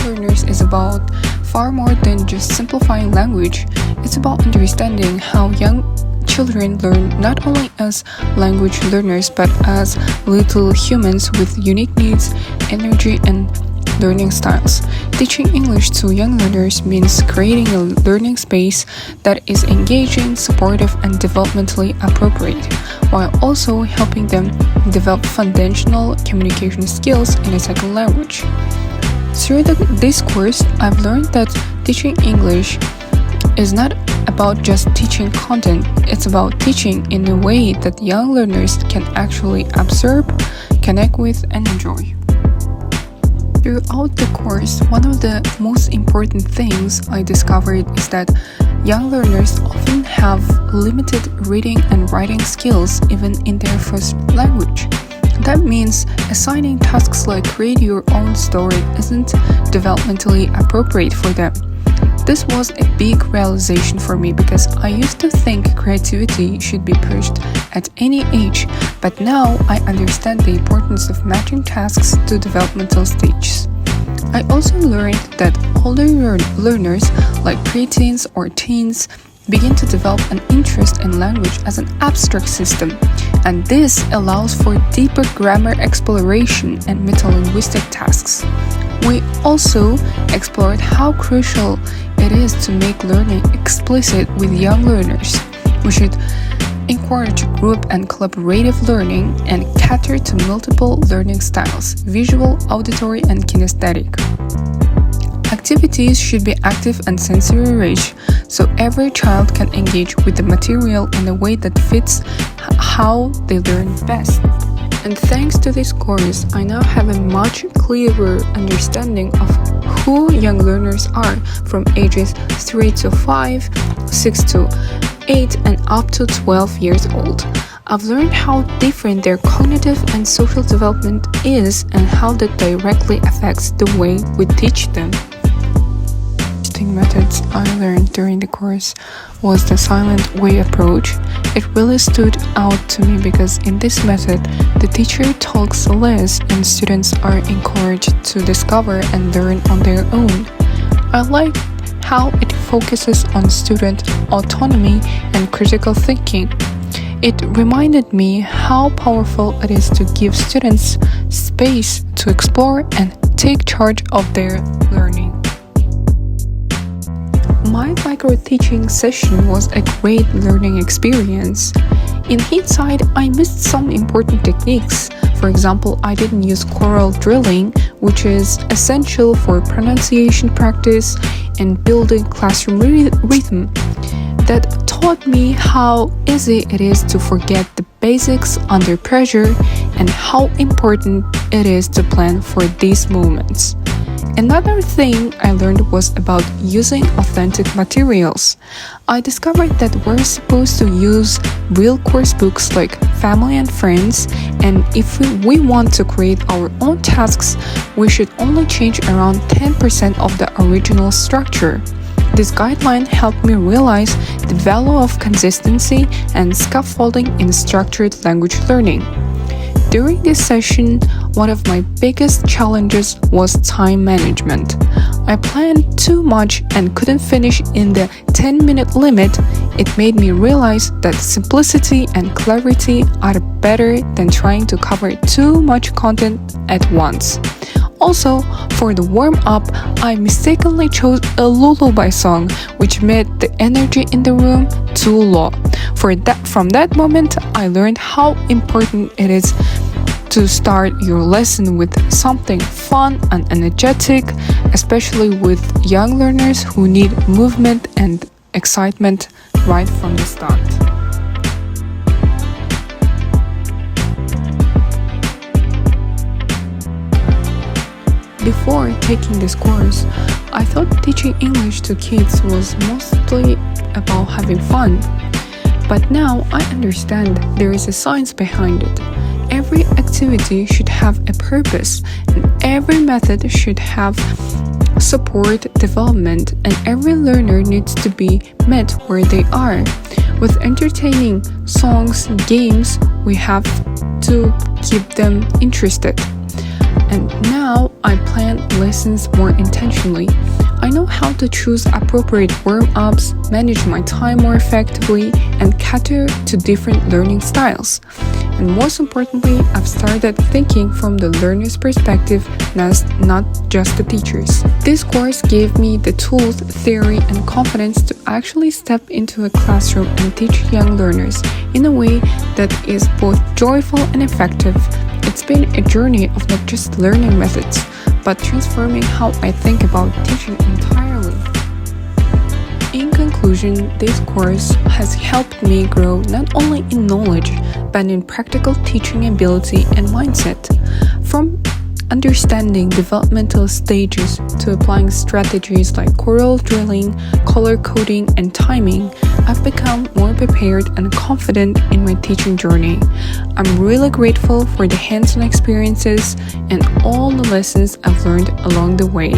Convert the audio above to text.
learners is about far more than just simplifying language. It's about understanding how young children learn not only as language learners but as little humans with unique needs, energy, and learning styles. Teaching English to young learners means creating a learning space that is engaging, supportive, and developmentally appropriate, while also helping them develop foundational communication skills in a second language. Through this course, I've learned that teaching English is not about just teaching content, it's about teaching in a way that young learners can actually absorb, connect with, and enjoy. Throughout the course, one of the most important things I discovered is that young learners often have limited reading and writing skills even in their first language. That means assigning tasks like create your own story isn't developmentally appropriate for them. This was a big realization for me because I used to think creativity should be pushed at any age, but now I understand the importance of matching tasks to developmental stages. I also learned that older learners like preteens or teens begin to develop an interest in language as an abstract system, and this allows for deeper grammar exploration and metalinguistic tasks. We also explored how crucial it is to make learning explicit with young learners. We should encourage group and collaborative learning and cater to multiple learning styles: visual, auditory, and kinesthetic. Activities should be active and sensory-rich, so every child can engage with the material in a way that fits how they learn best. And thanks to this course, I now have a much clearer understanding of who young learners are from ages 3 to 5, 6 to 8, and up to 12 years old. I've learned how different their cognitive and social development is and how that directly affects the way we teach them. Methods I learned during the course was the silent way approach. It really stood out to me because in this method, the teacher talks less and students are encouraged to discover and learn on their own. I like how it focuses on student autonomy and critical thinking. It reminded me how powerful it is to give students space to explore and take charge of their learning. My micro-teaching session was a great learning experience. In hindsight, I missed some important techniques. For example, I didn't use choral drilling, which is essential for pronunciation practice and building classroom rhythm. That taught me how easy it is to forget the basics under pressure and how important it is to plan for these moments. Another thing I learned was about using authentic materials. I discovered that we're supposed to use real course books like Family and Friends, and if we want to create our own tasks, we should only change around 10% of the original structure. This guideline helped me realize the value of consistency and scaffolding in structured language learning. During this session, one of my biggest challenges was time management. I planned too much and couldn't finish in the 10-minute limit. It made me realize that simplicity and clarity are better than trying to cover too much content at once. Also, for the warm-up, I mistakenly chose a lullaby song, which made the energy in the room too low. From that moment, I learned how important it is to start your lesson with something fun and energetic, especially with young learners who need movement and excitement right from the start. Before taking this course, I thought teaching English to kids was mostly about having fun. But now I understand there is a science behind it. Every activity should have a purpose, and every method should have support development, and every learner needs to be met where they are. With entertaining songs, games, we have to keep them interested. And Now I plan lessons more intentionally. I know how to choose appropriate warm-ups, manage my time more effectively, and cater to different learning styles. And most importantly, I've started thinking from the learner's perspective, not just the teacher's. This course gave me the tools, theory, and confidence to actually step into a classroom and teach young learners in a way that is both joyful and effective. It's been a journey of not just learning methods, but transforming how I think about teaching entirely. In conclusion, this course has helped me grow not only in knowledge, but in practical teaching ability and mindset. From understanding developmental stages to applying strategies like choral drilling, color coding, and timing, I've become more prepared and confident in my teaching journey. I'm really grateful for the hands-on experiences and all the lessons I've learned along the way.